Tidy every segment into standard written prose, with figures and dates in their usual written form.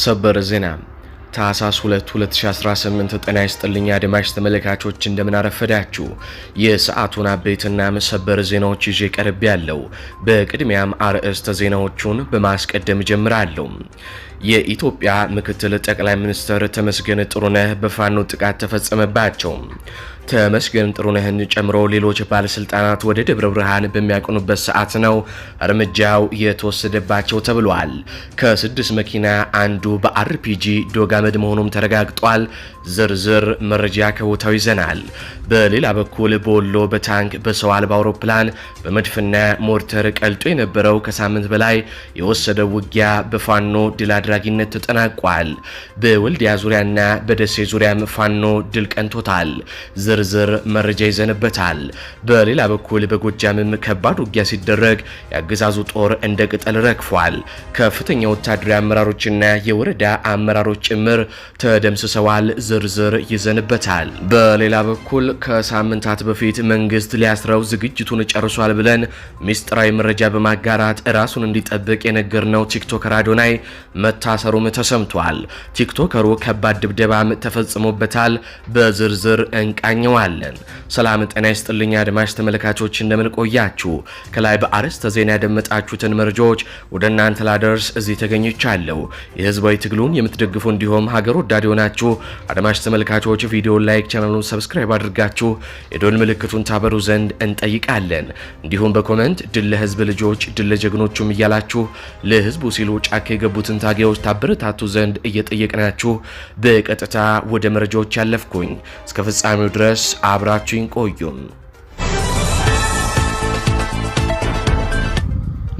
ሰበር ዜና ታህሳስ 2 2018 ጤና ይስጥልኝ አድማጭ ተመልካቾች እንደምን አረፈዳችሁ። የሰዓቱን አበይትና ሰበር ዜናዎች ይዤ ቀርብ ያለው። በቅድሚያም አርዕስተ ዜናዎቹን በማስቀደም ጀምራለሁ። የኢትዮጵያ ምክትል ጠቅላይ ሚኒስትር ተመስገን ጥሩነህ በፋኖ ጥቃት ተፈጸመባቸው። ተመስገን ጥሩነህን ጨምሮ ሌሎች ባለስልጣናት ወደ ደብረ ብርሃን በሚያቀኑበት ሰዓት ነው እርምጃው የተወሰደባቸው ተብሏል። ከ6 መኪና አንዱ በአርፒጂ ዶጋመድ መሆኑም ተረጋግጧል። ዝርዝር መረጃ ከቦታው ይዘናል። በሌላ በኩል በወሎ በታንክ በሰው አልባ አውሮፕላን በመድፍና ሞርተር ቀልጦ የነበረው ከሳምንት በላይ የወሰደው ውጊያ በፋኖ ድል አድራጊነት ተጠናቋል። በወልዲያ ዙሪያና በደሴ ዙሪያም ፋኖ ድል ቀንቶታል። ዝርዝር መረጃ ይዘንበታል። በሌላ በኩል በጎጃምም ከባድ ውጊያ ሲደረግ የአገዛዙ ጦር እንደ ቅጠል ረግፏል። ከፍተኛ ወታደራዊ አመራሮችና የወረዳ አመራሮች ጭምር ተደምስሰዋል። ዝርዝር ይዘንበታል። በሌላ በኩል ከሳምንታት በፊት መንግስት ሊያስረው ዝግጅቱን ጨርሷል ብለን ሚስጥራዊ መረጃ በማጋራት ራሱን እንዲጠብቅ የነገርነው ቲክቶከር አዶናይ መታሰሩም ተሰምቷል። ቲክቶከሩ ከባድ ድብደባም ተፈጽሞበታል። በዝርዝር እንቃኘዋለን። ሰላም ጤና ይስጥልኝ አድማጭ ተመልካቾች እንደምን ቆያችሁ። ከላይ በአርዕስተ ዜና ያደመጣችሁትን መረጃዎች ወደ እናንተ ላደርስ እዚህ ተገኝቻለሁ። የህዝባዊ ትግሉን የምትደግፉ እንዲሁም ሀገር ወዳድ የሆናችሁ አድማጭ ተመልካቾች ቪዲዮን ላይክ፣ ቻናሉን ሰብስክራይብ አድርጋችሁ የዶል ምልክቱን ታበሩ ዘንድ እንጠይቃለን። እንዲሁም በኮሜንት ድል ለህዝብ ልጆች ድል ለጀግኖቹም እያላችሁ ለህዝቡ ሲሉ ጫካ የገቡትን ታጋዮች ታበረታቱ ዘንድ እየጠየቅናችሁ በቀጥታ ወደ መረጃዎች ያለፍኩኝ። እስከ ፍጻሜው ድረስ አብራችሁኝ ቆዩም።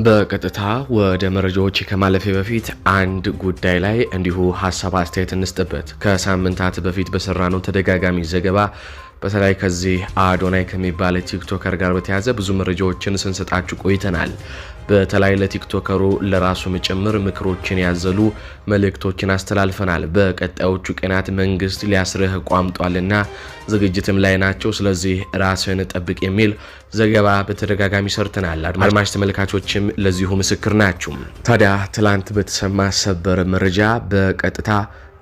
በቀጥታ ወደ መረጃዎች ከማለፌ በፊት አንድ ጉዳይ ላይ እንዲሁ ሀሳብ አስተያየት እንስጥበት። ከሳምንታት በፊት በሰራነው ተደጋጋሚ ዘገባ በተለይ ከዚህ አዶናይ ከሚባለ ቲክቶከር ጋር በተያያዘ ብዙ መረጃዎችን ስንሰጣችሁ ቆይተናል። በተለይ ለቲክቶከሩ ለራሱም ጭምር ምክሮችን ያዘሉ መልእክቶችን አስተላልፈናል። በቀጣዮቹ ቀናት መንግስት ሊያስርህ ቋምጧልና ዝግጅትም ላይ ናቸው፣ ስለዚህ ራስህን ጠብቅ የሚል ዘገባ በተደጋጋሚ ሰርተናል። አድማጭ ተመልካቾችም ለዚሁ ምስክር ናችሁ። ታዲያ ትላንት በተሰማ ሰበር መረጃ በቀጥታ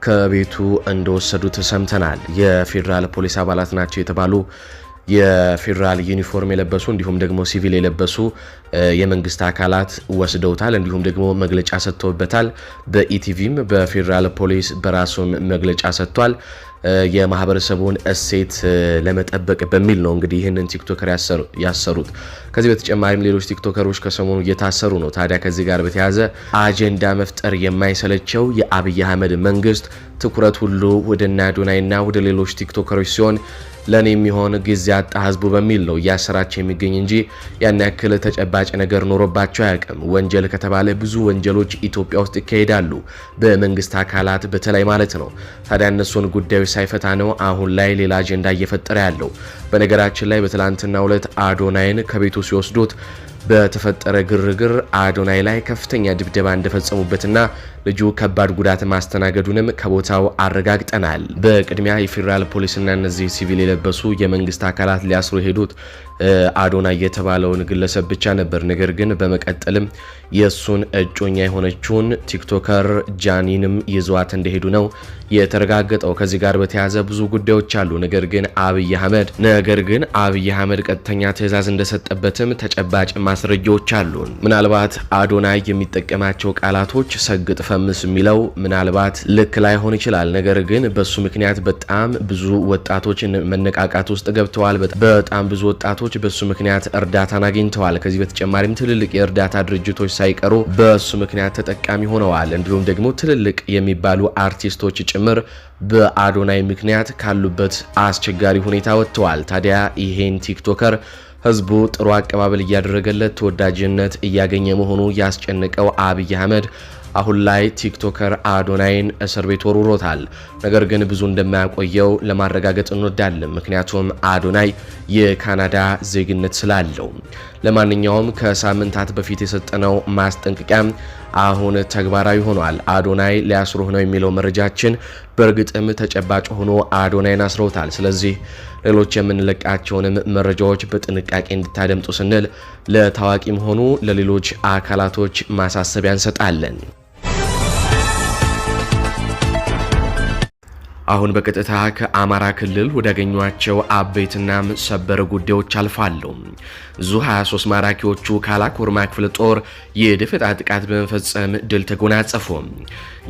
ከቤቱ እንደወሰዱት ሰምተናል። የፌዴራል ፖሊስ አባላት ናቸው የተባሉ የፌዴራል ዩኒፎርም የለበሱ እንዲሁም ደግሞ ሲቪል የለበሱ የመንግስት አካላት ወስደውታል። እንዲሁም ደግሞ መግለጫ ሰጥተውበታል። በኢቲቪም በፌዴራል ፖሊስ በራሱም መግለጫ ሰጥቷል። የማህበረሰቡን እሴት ለመጠበቅ በሚል ነው እንግዲህ ይህንን ቲክቶከር ያሰሩት። ከዚህ በተጨማሪም ሌሎች ቲክቶከሮች ከሰሞኑ እየታሰሩ ነው። ታዲያ ከዚህ ጋር በተያያዘ አጀንዳ መፍጠር የማይሰለቸው የአብይ አህመድ መንግስት ትኩረት ሁሉ ወደ አዶናይና ወደ ሌሎች ቲክቶከሮች ሲሆን ለኔ የሚሆን ጊዜ አጣ ህዝቡ በሚል ነው እያሰራቸው የሚገኝ እንጂ ያን ያክል ተጨባጭ ነገር ኖሮባቸው አያውቅም። ወንጀል ከተባለ ብዙ ወንጀሎች ኢትዮጵያ ውስጥ ይካሄዳሉ በመንግስት አካላት በተለይ ማለት ነው። ታዲያ እነሱን ጉዳዮች ሳይፈታ ነው አሁን ላይ ሌላ አጀንዳ እየፈጠረ ያለው። በነገራችን ላይ በትላንትናው ዕለት አዶናይን ከቤቱ ሲወስዱት በተፈጠረ ግርግር አዶናይ ላይ ከፍተኛ ድብደባ እንደፈጸሙበትና ልጁ ከባድ ጉዳት ማስተናገዱንም ከቦታው አረጋግጠናል። በቅድሚያ የፌዴራል ፖሊስና እነዚህ ሲቪል የለበሱ የመንግስት አካላት ሊያስሩ የሄዱት አዶናይ የተባለውን ግለሰብ ብቻ ነበር። ነገር ግን በመቀጠልም የሱን እጮኛ የሆነችውን ቲክቶከር ጃኒንም ይዘዋት እንደሄዱ ነው የተረጋገጠው። ከዚህ ጋር በተያያዘ ብዙ ጉዳዮች አሉ። ነገር ግን አብይ አህመድ ቀጥተኛ ትዕዛዝ እንደሰጠበትም ተጨባጭ ማስረጃዎች አሉ። ምናልባት አዶናይ የሚጠቀማቸው ቃላቶች ሰግጥ ፈምስ የሚለው ምናልባት ልክ ላይሆን ይችላል። ነገር ግን በሱ ምክንያት በጣም ብዙ ወጣቶች መነቃቃት ውስጥ ገብተዋል። በጣም ብዙ ወጣቶች በሱ ምክንያት እርዳታን አግኝተዋል። ከዚህ በተጨማሪም ትልልቅ የእርዳታ ድርጅቶች ሳይቀሩ በሱ ምክንያት ተጠቃሚ ሆነዋል። እንዲሁም ደግሞ ትልልቅ የሚባሉ አርቲስቶች ጭምር በአዶናይ ምክንያት ካሉበት አስቸጋሪ ሁኔታ ወጥተዋል። ታዲያ ይሄን ቲክቶከር ህዝቡ ጥሩ አቀባበል እያደረገለት ተወዳጅነት እያገኘ መሆኑ ያስጨነቀው አብይ አህመድ አሁን ላይ ቲክቶከር አዶናይን እስር ቤት ወርውሮታል። ነገር ግን ብዙ እንደማያቆየው ለማረጋገጥ እንወዳለን። ምክንያቱም አዶናይ የካናዳ ዜግነት ስላለው። ለማንኛውም ከሳምንታት በፊት የሰጠነው ማስጠንቀቂያ አሁን ተግባራዊ ሆኗል። አዶናይ ሊያስሩህ ነው የሚለው መረጃችን በእርግጥም ተጨባጭ ሆኖ አዶናይን አስረውታል። ስለዚህ ሌሎች የምንለቃቸውንም መረጃዎች በጥንቃቄ እንድታደምጡ ስንል ለታዋቂም ሆኑ ለሌሎች አካላቶች ማሳሰቢያ እንሰጣለን። አሁን በቀጥታ ከአማራ ክልል ወዳገኟቸው አበይትና ሰበር ጉዳዮች አልፋሉ። ዙ 23 ማራኪዎቹ ካላኮርማ ክፍለ ጦር የደፈጣ ጥቃት በመፈጸም ድል ተጎናጸፉ።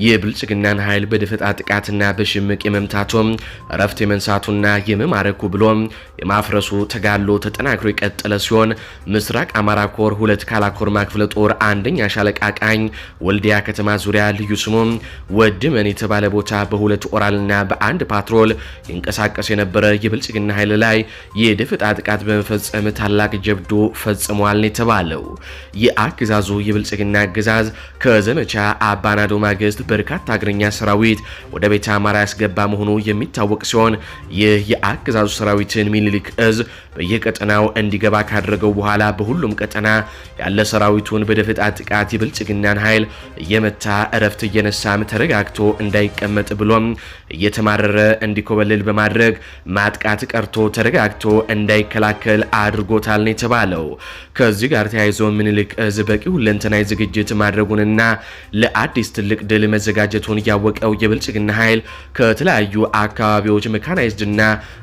የብልጽግናን ኃይል በደፈጣ ጥቃትና በሽምቅ የመምታቱም እረፍት የመንሳቱና የመማረኩ ብሎም የማፍረሱ ተጋድሎ ተጠናክሮ የቀጠለ ሲሆን ምስራቅ አማራ ኮር 2 ካላኮርማ ክፍለ ጦር አንደኛ ሻለቃ ቃኝ ወልዲያ ከተማ ዙሪያ ልዩ ስሙ ወድመን የተባለ ቦታ በሁለት ኦራልና በአንድ ፓትሮል ይንቀሳቀስ የነበረ የብልጽግና ኃይል ላይ የደፈጣ ጥቃት በመፈጸም ታላቅ ጀብዱ ፈጽሟል ነው የተባለው። የአገዛዙ የብልጽግና አገዛዝ ከዘመቻ አባናዶ ማግስት በርካታ እግረኛ ሰራዊት ወደ ቤተ አማራ ያስገባ መሆኑ የሚታወቅ ሲሆን ይህ የአገዛዙ ሰራዊትን ሚኒሊክ እዝ በየቀጠናው እንዲገባ ካደረገው በኋላ በሁሉም ቀጠና ያለ ሰራዊቱን በደፈጣ ጥቃት የብልጽግናን ኃይል እየመታ እረፍት እየነሳም ተረጋግቶ እንዳይቀመጥ ብሎም እየተማረረ እንዲኮበልል በማድረግ ማጥቃት ቀርቶ ተረጋግቶ እንዳይከላከል አድርጎታል ነው የተባለው። ከዚህ ጋር ተያይዞ ምኒልክ እዝ በቂ ሁለንተናዊ ዝግጅት ማድረጉንና ለአዲስ ትልቅ ድል መዘጋጀቱን ያወቀው የብልጽግና ኃይል ከተለያዩ አካባቢዎች ሜካናይዝድና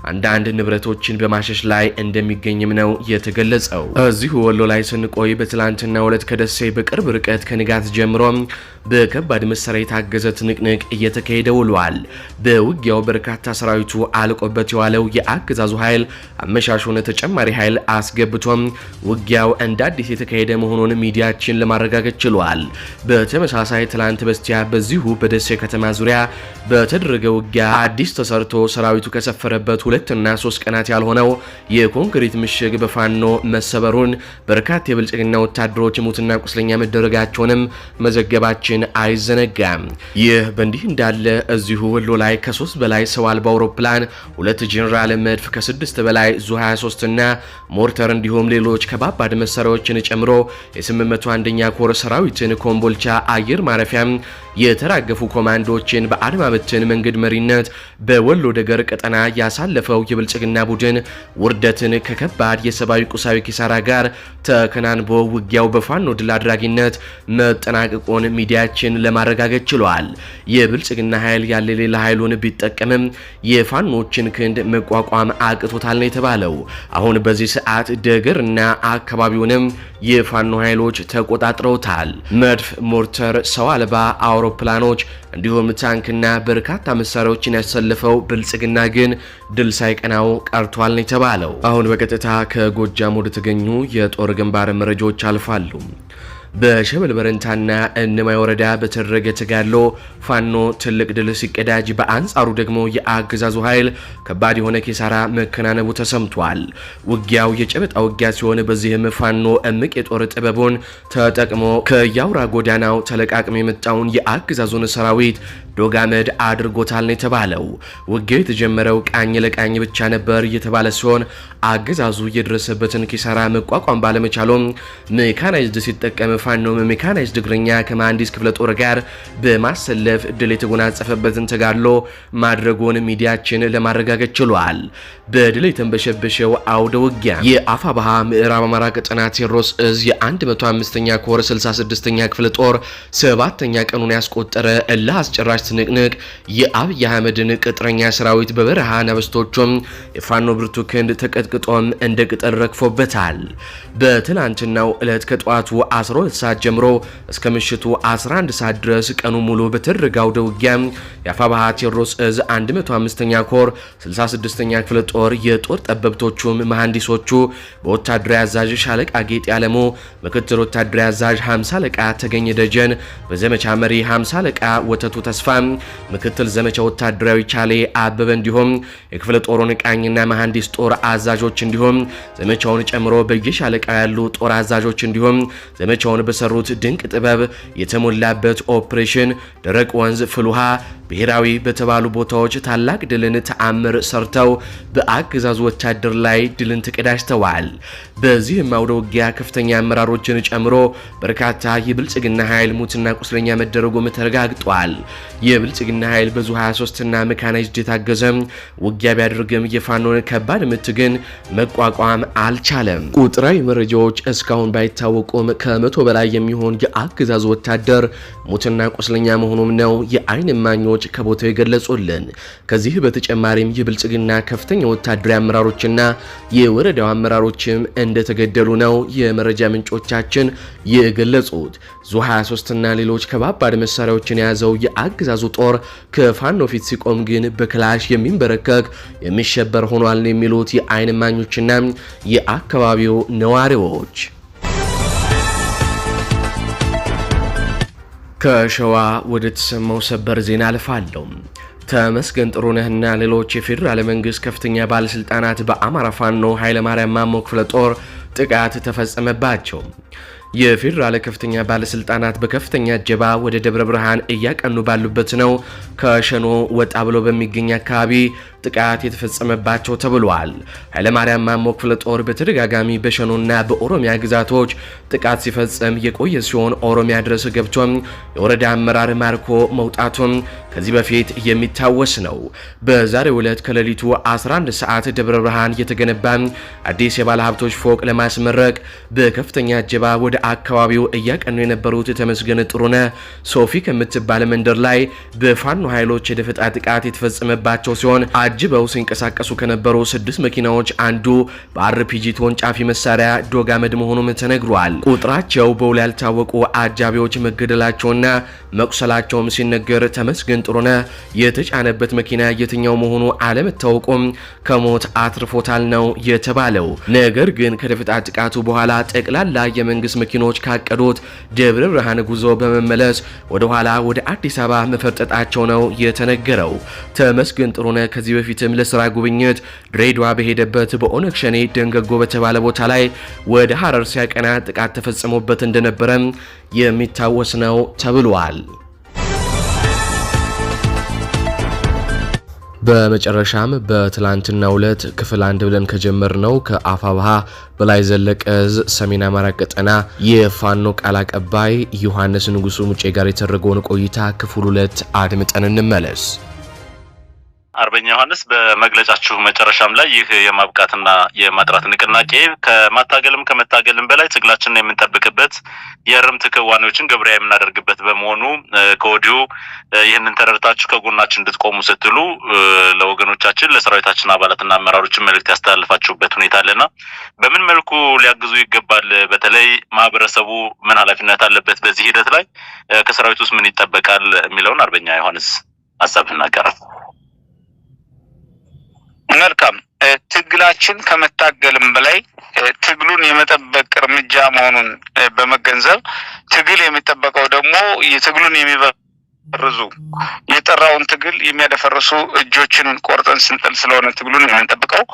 አንዳንድ ንብረቶችን በማሸሽ ላይ እንደሚገኝም ነው የተገለጸው። እዚሁ ወሎ ላይ ስንቆይ በትላንትናው ዕለት ከደሴ በቅርብ ርቀት ከንጋት ጀምሮ በከባድ መሳሪያ የታገዘ ትንቅንቅ እየተካሄደ ውሏል። በውጊያው በርካታ ሰራዊቱ አልቆበት የዋለው የአገዛዙ ኃይል አመሻሹን ተጨማሪ ኃይል አስገብቶም ውጊያው እንደ አዲስ የተካሄደ መሆኑን ሚዲያችን ለማረጋገጥ ችሏል። በተመሳሳይ ትላንት በስቲያ በዚሁ በደሴ ከተማ ዙሪያ በተደረገ ውጊያ አዲስ ተሰርቶ ሰራዊቱ ከሰፈረበት 2 እና 3 ቀናት ያልሆነው የኮንክሪት ምሽግ በፋኖ መሰበሩን በርካታ የብልጽግና ወታደሮች ሙትና ቁስለኛ መደረጋቸውንም መዘገባችን አይዘነጋም። ይህ በእንዲህ እንዳለ እዚሁ ወሎ ላይ ከ3 በላይ ሰው አልባ አውሮፕላን 2 ጄኔራል መድፍ ከ6 በላይ ዙ 23 እና ሞርተር እንዲሁም ሌሎች ከባባድ መሳሪያዎችን ጨምሮ የ801ኛ ኮር ሰራዊትን ኮምቦልቻ አየር ማረፊያ የተራገፉ ኮማንዶችን በአድማ በትን መንገድ መሪነት በወሎ ደገር ቀጠና ያሳለፈው የብልጽግና ቡድን ውርደትን ከከባድ የሰብአዊ ቁሳዊ ኪሳራ ጋር ተከናንቦ ውጊያው በፋኖ ድል አድራጊነት መጠናቀቁን ሚዲያችን ለማረጋገጥ ችሏል። የብልጽግና ኃይል ያለ ሌላ ኃይሉን ቢጠቀምም የፋኖችን ክንድ መቋቋም አቅቶታል ነው የተባለው። አሁን በዚህ ሰዓት ደገርና አካባቢውንም የፋኖ ኃይሎች ተቆጣጥረውታል። መድፍ፣ ሞርተር፣ ሰው አልባ አውሮፕላኖች እንዲሁም ታንክና በርካታ መሳሪያዎችን ያሰለፈው ብልጽግና ግን ድል ሳይቀናው ቀርቷል ነው የተባለው። አሁን በቀጥታ ከጎጃም ወደ ተገኙ የጦር ግንባር መረጃዎች አልፋሉ። በሸበል በረንታና እነማይ ወረዳ በተደረገ ተጋድሎ ፋኖ ትልቅ ድል ሲቀዳጅ፣ በአንጻሩ ደግሞ የአገዛዙ ኃይል ከባድ የሆነ ኪሳራ መከናነቡ ተሰምቷል። ውጊያው የጨበጣ ውጊያ ሲሆን በዚህም ፋኖ እምቅ የጦር ጥበቡን ተጠቅሞ ከያውራ ጎዳናው ተለቃቅሞ የመጣውን የአገዛዙን ሰራዊት ዶጋመድ አድርጎታል ነው የተባለው። ውጊያው የተጀመረው ቃኝ ለቃኝ ብቻ ነበር የተባለ ሲሆን አገዛዙ የደረሰበትን ኪሳራ መቋቋም ባለመቻሉም ሜካናይዝድ ሲጠቀም ፋኖ ሜካናይዝድ እግረኛ ከመሐንዲስ ክፍለ ጦር ጋር በማሰለፍ ድል የተጎናጸፈበትን ተጋድሎ ማድረጉን ሚዲያችን ለማረጋገጥ ችሏል። በድል የተንበሸበሸው አውደ ውጊያ የአፋባሃ ምዕራብ አማራ ቀጠና ቴዎድሮስ እዝ የ105ኛ ኮር 66ኛ ክፍለ ጦር 7ኛ ቀኑን ያስቆጠረ እልህ አስጨራሽ ትንቅንቅ የአብይ አህመድን ቅጥረኛ ሰራዊት በበረሃ ነብስቶቹም የፋኖ ብርቱ ክንድ ተቀጥቅጦም እንደ ቅጠል ረግፎበታል። በትላንትናው ዕለት ከጠዋቱ 12 ሰዓት ጀምሮ እስከ ምሽቱ 11 ሰዓት ድረስ ቀኑ ሙሉ በተደረገው አውደ ውጊያ የአፋባሃ ቴዎድሮስ እዝ 105ኛ ኮር 66ኛ ክፍለ ጦር የጦር ጠበብቶቹም መሐንዲሶቹ በወታደራዊ አዛዥ ሻለቃ ጌጥ ያለሙ፣ ምክትል ወታደራዊ አዛዥ 50 አለቃ ተገኘ ደጀን፣ በዘመቻ መሪ 50 አለቃ ወተቱ ተስፋ፣ ምክትል ዘመቻ ወታደራዊ ቻሌ አበበ እንዲሁም የክፍለ ጦሩን ቃኝና መሐንዲስ ጦር አዛዦች እንዲሁም ዘመቻውን ጨምሮ በየሻለቃው ያሉ ጦር አዛዦች እንዲሁም ዘመቻውን በሰሩት ድንቅ ጥበብ የተሞላበት ኦፕሬሽን ደረቅ ወንዝ ፍልውሃ ብሔራዊ በተባሉ ቦታዎች ታላቅ ድልን ተአምር ሰርተው በአገዛዙ ወታደር ላይ ድልን ተቀዳጅተዋል። በዚህም አውደ ውጊያ ከፍተኛ አመራሮችን ጨምሮ በርካታ የብልጽግና ኃይል ሙትና ቁስለኛ መደረጉም ተረጋግጧል። የብልጽግና ኃይል በዙ 23 እና ሜካናይዝድ የታገዘ ውጊያ ቢያደርግም የፋኖን ከባድ ምት ግን መቋቋም አልቻለም። ቁጥራዊ መረጃዎች እስካሁን ባይታወቁም ከ100 በላይ የሚሆን የአገዛዙ ወታደር ሙትና ቁስለኛ መሆኑም ነው የአይን እማኞች ምንጮች ከቦታው የገለጹልን። ከዚህ በተጨማሪም የብልጽግና ከፍተኛ ወታደራዊ አመራሮችና የወረዳው አመራሮችም እንደተገደሉ ነው የመረጃ ምንጮቻችን የገለጹት። ዙ 23 እና ሌሎች ከባባድ መሳሪያዎችን የያዘው የአገዛዙ ጦር ከፋኖ ፊት ሲቆም ግን በክላሽ የሚንበረከክ የሚሸበር ሆኗል የሚሉት የአይን እማኞችና የአካባቢው ነዋሪዎች። ከሸዋ ወደ ተሰማው ሰበር ዜና አልፋለሁ። ተመስገን ጥሩነህና ሌሎች የፌዴራል መንግስት ከፍተኛ ባለስልጣናት በአማራ ፋኖ ኃይለማርያም ማሞ ክፍለ ጦር ጥቃት ተፈጸመባቸው። የፌዴራል ከፍተኛ ባለስልጣናት በከፍተኛ እጀባ ወደ ደብረ ብርሃን እያቀኑ ባሉበት ነው ከሸኖ ወጣ ብሎ በሚገኝ አካባቢ ጥቃት የተፈጸመባቸው ተብሏል። ኃይለማርያም ማሞ ክፍለ ጦር በተደጋጋሚ በሸኖና በኦሮሚያ ግዛቶች ጥቃት ሲፈጽም የቆየ ሲሆን ኦሮሚያ ድረስ ገብቶም የወረዳ አመራር ማርኮ መውጣቱም ከዚህ በፊት የሚታወስ ነው። በዛሬው ዕለት ከሌሊቱ 11 ሰዓት ደብረ ብርሃን የተገነባ አዲስ የባለ ሀብቶች ፎቅ ለማስመረቅ በከፍተኛ እጀባ ወደ አካባቢው እያቀኑ የነበሩት ተመስገን ጥሩነህ ሶፊ ከምትባል መንደር ላይ በፋኖ ኃይሎች የደፈጣ ጥቃት የተፈጸመባቸው ሲሆን አጅበው ሲንቀሳቀሱ ከነበሩ 6 መኪናዎች አንዱ በአርፒጂ ተወንጫፊ መሳሪያ ዶጋመድ መሆኑም ተነግሯል። ቁጥራቸው በውል ያልታወቁ አጃቢዎች መገደላቸውና መቁሰላቸውም ሲነገር ተመስገን ጥሩነህ የተጫነበት መኪና የትኛው መሆኑ አለመታወቁም ከሞት አትርፎታል ነው የተባለው። ነገር ግን ከደፈጣ ጥቃቱ በኋላ ጠቅላላ የመንግስት መኪኖች ካቀዱት ደብረ ብርሃን ጉዞ በመመለስ ወደ ኋላ ወደ አዲስ አበባ መፈርጠጣቸው ነው የተነገረው። ተመስገን ጥሩነህ ከዚህ በፊትም ለስራ ጉብኝት ድሬዳዋ በሄደበት በኦነግ ሸኔ ደንገጎ በተባለ ቦታ ላይ ወደ ሐረር ሲያቀና ጥቃት ተፈጽሞበት እንደነበረም የሚታወስ ነው ተብሏል። በመጨረሻም በትላንትናው ዕለት ክፍል 1 ብለን ከጀመርነው ከአፋብሃ በላይ ዘለቀ ዕዝ ሰሜን አማራ ቀጠና የፋኖ ቃል አቀባይ ዮሐንስ ንጉሱ ሙጬ ጋር የተደረገውን ቆይታ ክፍል 2 አድምጠን እንመለስ። አርበኛ ዮሐንስ በመግለጫችሁ መጨረሻም ላይ ይህ የማብቃትና የማጥራት ንቅናቄ ከመታገልም በላይ ትግላችንን የምንጠብቅበት የርምት ክዋኔዎችን ግብራዊ የምናደርግበት በመሆኑ ከወዲሁ ይህንን ተረድታችሁ ከጎናችን እንድትቆሙ ስትሉ ለወገኖቻችን ለሰራዊታችን አባላትና አመራሮችን መልእክት ያስተላልፋችሁበት ሁኔታ አለና በምን መልኩ ሊያግዙ ይገባል? በተለይ ማህበረሰቡ ምን ኃላፊነት አለበት በዚህ ሂደት ላይ ከሰራዊቱ ውስጥ ምን ይጠበቃል የሚለውን አርበኛ ዮሐንስ ሐሳብ እናቀርብ። መልካም ትግላችን ከመታገልም በላይ ትግሉን የመጠበቅ እርምጃ መሆኑን በመገንዘብ ትግል የሚጠበቀው ደግሞ የትግሉን የሚበርዙ የጠራውን ትግል የሚያደፈርሱ እጆችን ቆርጠን ስንጥል ስለሆነ ትግሉን የምንጠብቀው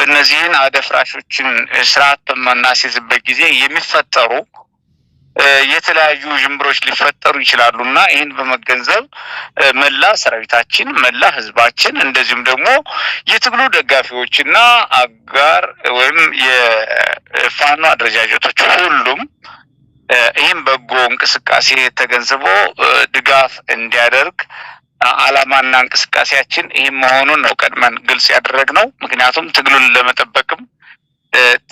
እነዚህን አደፍራሾችን ስርዓት በማናስይዝበት ጊዜ የሚፈጠሩ የተለያዩ ጅምብሮች ሊፈጠሩ ይችላሉና ይህን በመገንዘብ መላ ሰራዊታችን መላ ህዝባችን እንደዚሁም ደግሞ የትግሉ ደጋፊዎችና አጋር ወይም የፋኖ አደረጃጀቶች ሁሉም ይህን በጎ እንቅስቃሴ ተገንዝቦ ድጋፍ እንዲያደርግ አላማና እንቅስቃሴያችን ይህን መሆኑን ነው ቀድመን ግልጽ ያደረግነው። ምክንያቱም ትግሉን ለመጠበቅም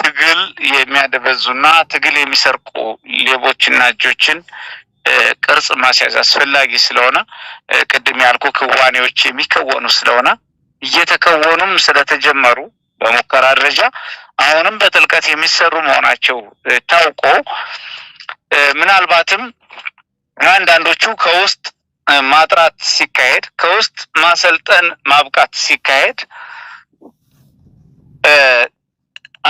ትግል የሚያደበዙና ትግል የሚሰርቁ ሌቦችና እጆችን ቅርጽ ማስያዝ አስፈላጊ ስለሆነ ቅድም ያልኩ ክዋኔዎች የሚከወኑ ስለሆነ እየተከወኑም ስለተጀመሩ በሙከራ ደረጃ አሁንም በጥልቀት የሚሰሩ መሆናቸው ታውቆ ምናልባትም አንዳንዶቹ ከውስጥ ማጥራት ሲካሄድ ከውስጥ ማሰልጠን ማብቃት ሲካሄድ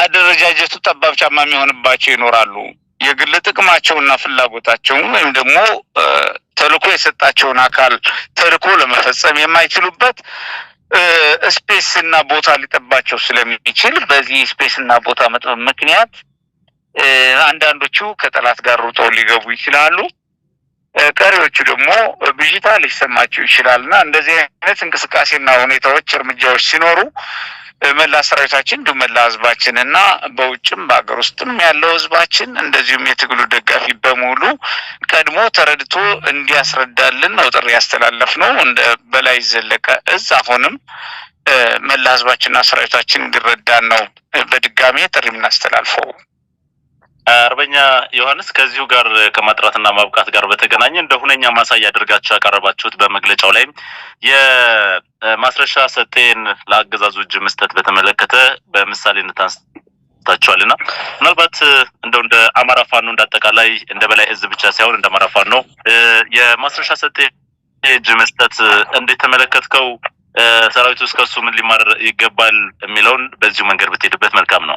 አደረጃጀቱ ጠባብ ጫማ የሚሆንባቸው ይኖራሉ። የግል ጥቅማቸውና ፍላጎታቸው ወይም ደግሞ ተልዕኮ የሰጣቸውን አካል ተልዕኮ ለመፈጸም የማይችሉበት ስፔስ እና ቦታ ሊጠባቸው ስለሚችል በዚህ ስፔስ እና ቦታ መጥበብ ምክንያት አንዳንዶቹ ከጠላት ጋር ሩጠው ሊገቡ ይችላሉ። ቀሪዎቹ ደግሞ ብዥታ ሊሰማቸው ይችላልና እንደዚህ አይነት እንቅስቃሴና ሁኔታዎች እርምጃዎች ሲኖሩ መላ ሰራዊታችን እንዲሁም መላ ህዝባችን እና በውጭም በአገር ውስጥም ያለው ህዝባችን እንደዚሁም የትግሉ ደጋፊ በሙሉ ቀድሞ ተረድቶ እንዲያስረዳልን ነው ጥሪ ያስተላለፍነው። እንደ በላይ ዘለቀ ዕዝ አሁንም መላ ህዝባችንና ሰራዊታችን እንዲረዳን ነው በድጋሚ ጥሪ የምናስተላልፈው። አርበኛ ዮሐንስ ከዚሁ ጋር ከማጥራትና ማብቃት ጋር በተገናኘ እንደ ሁነኛ ማሳያ አድርጋችሁ ያቀረባችሁት በመግለጫው ላይ የማስረሻ ሰጤን ለአገዛዙ እጅ መስጠት በተመለከተ በምሳሌነት አንስታችኋልና ምናልባት እንደ አማራ ፋኖ እንዳጠቃላይ እንደ በላይ እዝ ብቻ ሳይሆን እንደ አማራ ፋኖ የማስረሻ ሰጤ እጅ መስጠት እንዴት ተመለከትከው? ሰራዊቱ እስከ እሱ ምን ሊማር ይገባል የሚለውን በዚሁ መንገድ ብትሄድበት መልካም ነው።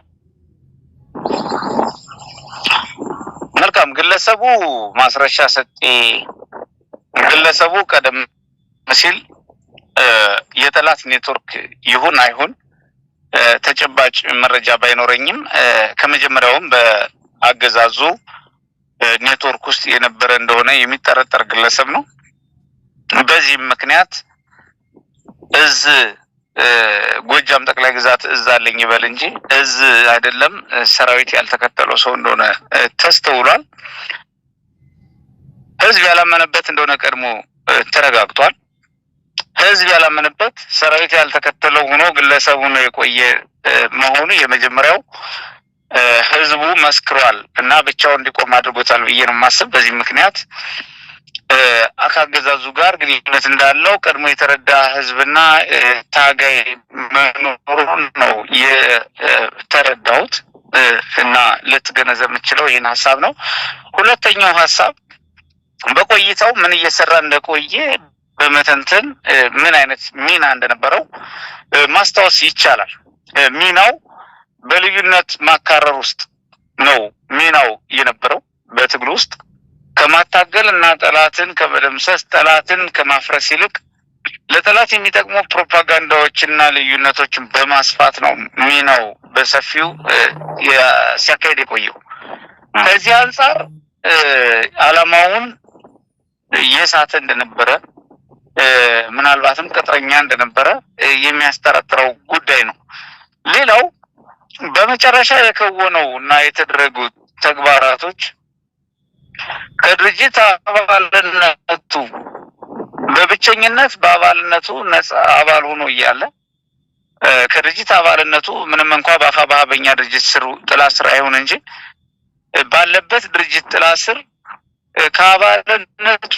መልካም። ግለሰቡ ማስረሻ ሰጤ ግለሰቡ ቀደም ሲል የጠላት ኔትወርክ ይሁን አይሁን ተጨባጭ መረጃ ባይኖረኝም ከመጀመሪያውም በአገዛዙ ኔትወርክ ውስጥ የነበረ እንደሆነ የሚጠረጠር ግለሰብ ነው። በዚህ ምክንያት እዝ ጎጃም ጠቅላይ ግዛት እዝ አለኝ ይበል እንጂ እዝ አይደለም ሰራዊት ያልተከተለው ሰው እንደሆነ ተስተውሏል። ህዝብ ያላመነበት እንደሆነ ቀድሞ ተረጋግጧል። ህዝብ ያላመነበት ሰራዊት ያልተከተለው ሆኖ ግለሰቡ ነው የቆየ መሆኑ የመጀመሪያው ህዝቡ መስክሯል እና ብቻውን እንዲቆም አድርጎታል ብዬ ነው የማስብ። በዚህ ምክንያት ከአገዛዙ ጋር ግንኙነት እንዳለው ቀድሞ የተረዳ ህዝብና ታጋይ መኖሩን ነው የተረዳሁት እና ልትገነዘብ የምችለው ይህን ሀሳብ ነው። ሁለተኛው ሀሳብ በቆይታው ምን እየሰራ እንደቆየ በመተንተን ምን አይነት ሚና እንደነበረው ማስታወስ ይቻላል። ሚናው በልዩነት ማካረር ውስጥ ነው ሚናው የነበረው። በትግል ውስጥ ከማታገል እና ጠላትን ከመደምሰስ ጠላትን ከማፍረስ ይልቅ ለጠላት የሚጠቅሙ ፕሮፓጋንዳዎችና ልዩነቶችን በማስፋት ነው ሚናው በሰፊው ሲያካሄድ የቆየው። ከዚህ አንጻር ዓላማውን የሳተ እንደነበረ ምናልባትም ቅጥረኛ እንደነበረ የሚያስጠረጥረው ጉዳይ ነው። ሌላው በመጨረሻ የከወነው እና የተደረጉ ተግባራቶች ከድርጅት አባልነቱ በብቸኝነት በአባልነቱ ነፃ አባል ሆኖ እያለ ከድርጅት አባልነቱ ምንም እንኳን በአፋብኃ በኛ ድርጅት ስር ጥላ ስር አይሆን እንጂ ባለበት ድርጅት ጥላ ስር ከአባልነቱ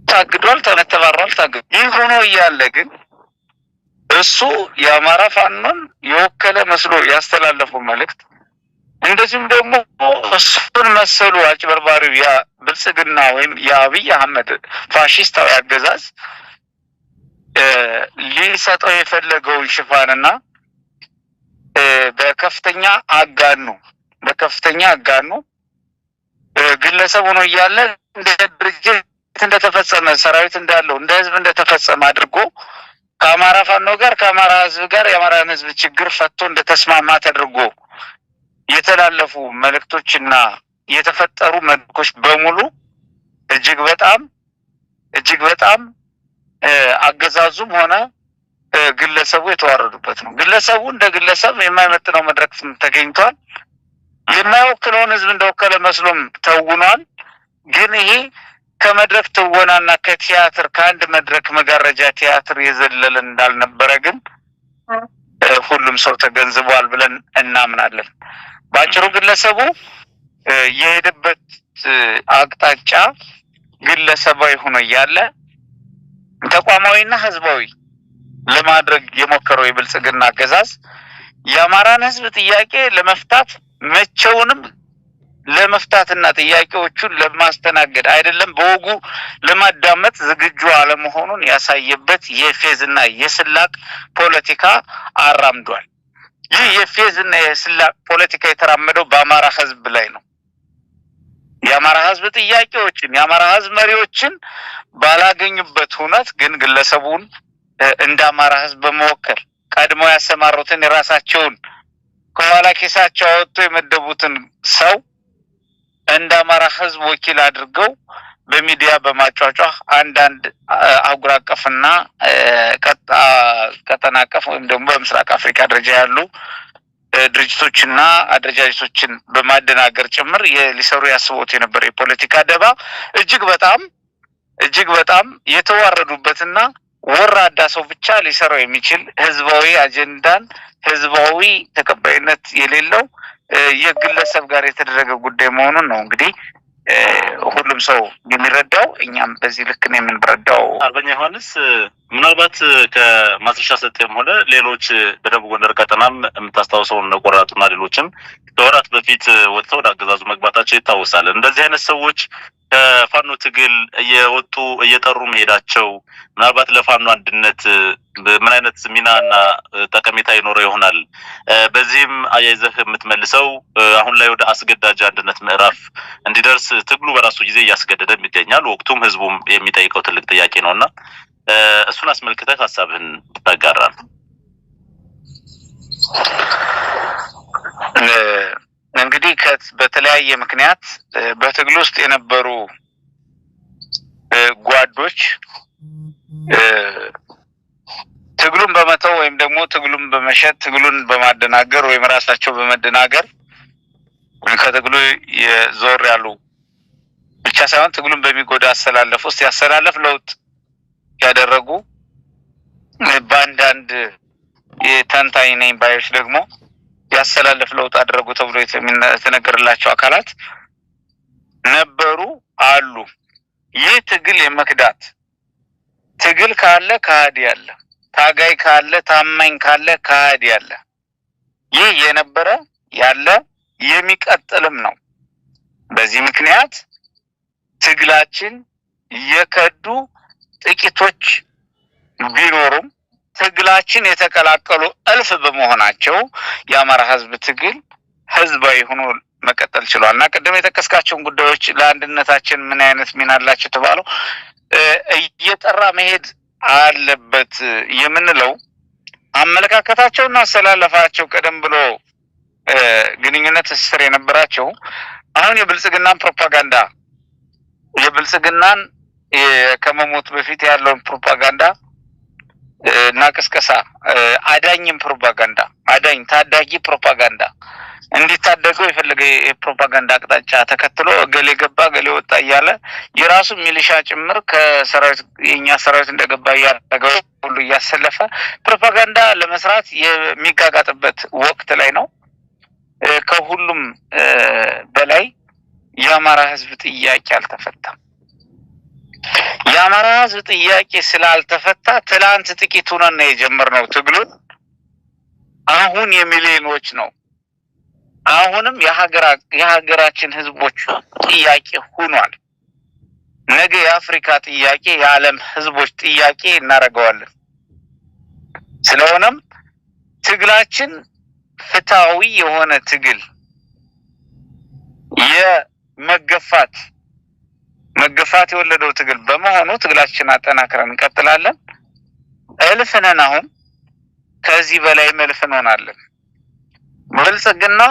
ታግዷል፣ ተባሯል፣ ታግዷል። ይህ ሆኖ እያለ ግን እሱ የአማራ ፋኖን የወከለ መስሎ ያስተላለፈው መልእክት እንደዚሁም ደግሞ እሱን መሰሉ አጭበርባሪው ያ ብልጽግና ወይም የአብይ አህመድ ፋሺስታዊ አገዛዝ ሊሰጠው የፈለገውን ሽፋንና በከፍተኛ አጋኑ ግለሰብ ሆኖ እያለ እንደ ድርጅት እንደተፈጸመ ሰራዊት እንዳለው እንደ ህዝብ እንደተፈጸመ አድርጎ ከአማራ ፋኖ ጋር ከአማራ ህዝብ ጋር የአማራን ህዝብ ችግር ፈቶ እንደተስማማ ተደርጎ የተላለፉ መልእክቶችና የተፈጠሩ መድረኮች በሙሉ እጅግ በጣም አገዛዙም ሆነ ግለሰቡ የተዋረዱበት ነው። ግለሰቡ እንደ ግለሰብ የማይመጥነው መድረክ ተገኝቷል። የማይወክለውን ህዝብ እንደወከለ መስሎም ተውኗል። ግን ይሄ ከመድረክ ትወናና ከቲያትር ከአንድ መድረክ መጋረጃ ቲያትር የዘለለ እንዳልነበረ ግን ሁሉም ሰው ተገንዝቧል ብለን እናምናለን። ባጭሩ ግለሰቡ የሄደበት አቅጣጫ ግለሰባዊ ሆኖ እያለ ተቋማዊና ህዝባዊ ለማድረግ የሞከረው የብልጽግና አገዛዝ የአማራን ህዝብ ጥያቄ ለመፍታት መቼውንም ለመፍታትና ጥያቄዎቹን ለማስተናገድ አይደለም በወጉ ለማዳመጥ ዝግጁ አለመሆኑን ያሳየበት የፌዝና የስላቅ ፖለቲካ አራምዷል። ይህ የፌዝና የስላቅ ፖለቲካ የተራመደው በአማራ ህዝብ ላይ ነው። የአማራ ህዝብ ጥያቄዎችን የአማራ ህዝብ መሪዎችን ባላገኙበት ሁነት ግን ግለሰቡን እንደ አማራ ህዝብ በመወከል ቀድሞ ያሰማሩትን የራሳቸውን ከኋላ ኪሳቸው አወጥቶ የመደቡትን ሰው እንደ አማራ ህዝብ ወኪል አድርገው በሚዲያ በማጫጫህ አንዳንድ አህጉር አቀፍና ቀጠና አቀፍ ወይም ደግሞ በምስራቅ አፍሪካ ደረጃ ያሉ ድርጅቶችና አደረጃጀቶችን በማደናገር ጭምር ሊሰሩ ያስቡት የነበረ የፖለቲካ ደባ እጅግ በጣም የተዋረዱበትና ወራዳ ሰው ብቻ ሊሰራው የሚችል ህዝባዊ አጀንዳን ህዝባዊ ተቀባይነት የሌለው የግለሰብ ጋር የተደረገ ጉዳይ መሆኑን ነው እንግዲህ ሁሉም ሰው የሚረዳው። እኛም በዚህ ልክ ነው የምንረዳው። አርበኛ ዮሐንስ ምናልባት ከማስረሻ ሰጤም ሆነ ሌሎች በደቡብ ጎንደር ቀጠናም የምታስታውሰው ነው ቆራጡና ሌሎችም ከወራት በፊት ወጥተው ወደ አገዛዙ መግባታቸው ይታወሳል። እንደዚህ አይነት ሰዎች ከፋኖ ትግል እየወጡ እየጠሩ መሄዳቸው ምናልባት ለፋኖ አንድነት ምን አይነት ሚናና ጠቀሜታ ይኖረው ይሆናል? በዚህም አያይዘህ የምትመልሰው አሁን ላይ ወደ አስገዳጅ አንድነት ምዕራፍ እንዲደርስ ትግሉ በራሱ ጊዜ እያስገደደ ይገኛል። ወቅቱም ህዝቡም የሚጠይቀው ትልቅ ጥያቄ ነውና እሱን አስመልክተህ ሐሳብህን ታጋራለህ? እንግዲህ በተለያየ ምክንያት በትግል ውስጥ የነበሩ ጓዶች ትግሉን በመተው ወይም ደግሞ ትግሉን በመሸጥ ትግሉን በማደናገር ወይም ራሳቸው በመደናገር ከትግሉ የዞር ያሉ ብቻ ሳይሆን ትግሉን በሚጎዳ አሰላለፍ ውስጥ ያሰላለፍ ለውጥ ያደረጉ በአንዳንድ የተንታኝ ነኝ ባዮች ደግሞ ያሰላለፍ ለውጥ አደረጉ ተብሎ የተነገረላቸው አካላት ነበሩ አሉ። ይህ ትግል የመክዳት ትግል ካለ ከሃዲ ያለ፣ ታጋይ ካለ ታማኝ ካለ ከሃዲ ያለ፣ ይህ የነበረ ያለ የሚቀጥልም ነው። በዚህ ምክንያት ትግላችን የከዱ ጥቂቶች ቢኖሩም ትግላችን የተቀላቀሉ እልፍ በመሆናቸው የአማራ ህዝብ ትግል ህዝባዊ ሆኖ መቀጠል ችሏል። እና ቅድም የጠቀስካቸውን ጉዳዮች ለአንድነታችን ምን አይነት ሚና አላቸው ተባለው እየጠራ መሄድ አለበት የምንለው አመለካከታቸውና አሰላለፋቸው ቀደም ብሎ ግንኙነት ስር የነበራቸው አሁን የብልጽግናን ፕሮፓጋንዳ የብልጽግናን ከመሞት በፊት ያለውን ፕሮፓጋንዳ እና ቅስቀሳ አዳኝም ፕሮፓጋንዳ አዳኝ ታዳጊ ፕሮፓጋንዳ እንዲታደገው የፈለገ የፕሮፓጋንዳ አቅጣጫ ተከትሎ ገሌ ገባ ገሌ ወጣ እያለ የራሱ ሚሊሻ ጭምር ከሰራዊት የኛ ሰራዊት እንደገባ ያደረገው ሁሉ እያሰለፈ ፕሮፓጋንዳ ለመስራት የሚጋጋጥበት ወቅት ላይ ነው። ከሁሉም በላይ የአማራ ህዝብ ጥያቄ አልተፈታም። የአማራ ህዝብ ጥያቄ ስላልተፈታ ትላንት ጥቂት ሆነን ነው የጀመርነው ትግሉን። አሁን የሚሊዮኖች ነው። አሁንም የሀገራችን ህዝቦች ጥያቄ ሆኗል። ነገ የአፍሪካ ጥያቄ የዓለም ህዝቦች ጥያቄ እናደርገዋለን። ስለሆነም ትግላችን ፍትሃዊ የሆነ ትግል መገፋት የወለደው ትግል በመሆኑ ትግላችን አጠናክረን እንቀጥላለን። እልፍ ነን። አሁን ከዚህ በላይ እልፍ እንሆናለን። ብልጽግና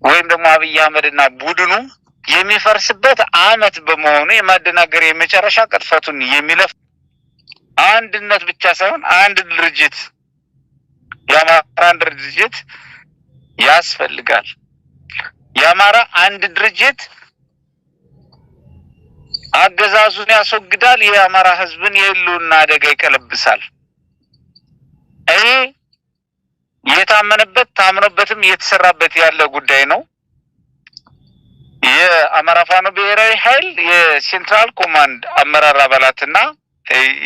ወይም ደግሞ አብይ አህመድና ቡድኑ የሚፈርስበት አመት በመሆኑ የማደናገር የመጨረሻ ቅጥፈቱን የሚለፍ አንድነት ብቻ ሳይሆን አንድ ድርጅት የአማራ አንድ ድርጅት ያስፈልጋል። የአማራ አንድ ድርጅት አገዛዙን ያስወግዳል። የአማራ ህዝብን የህልውና አደጋ ይቀለብሳል። ይሄ የታመነበት ታምኖበትም እየተሰራበት ያለ ጉዳይ ነው። የአማራ ፋኖ ብሔራዊ ኃይል የሴንትራል ኮማንድ አመራር አባላትና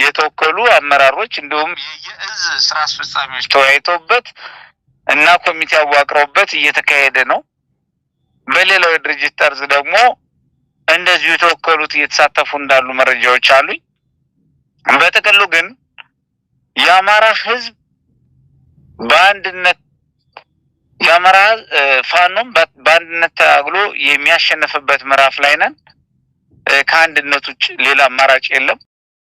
የተወከሉ አመራሮች እንዲሁም የእዝ ስራ አስፈጻሚዎች ተወያይተውበት እና ኮሚቴ አዋቅረውበት እየተካሄደ ነው። በሌላው የድርጅት ጠርዝ ደግሞ እንደዚሁ የተወከሉት እየተሳተፉ እንዳሉ መረጃዎች አሉኝ። በጥቅሉ ግን የአማራ ህዝብ በአንድነት የአማራ ፋኖም በአንድነት ታግሎ የሚያሸንፍበት ምዕራፍ ላይ ነን። ከአንድነት ውጭ ሌላ አማራጭ የለም።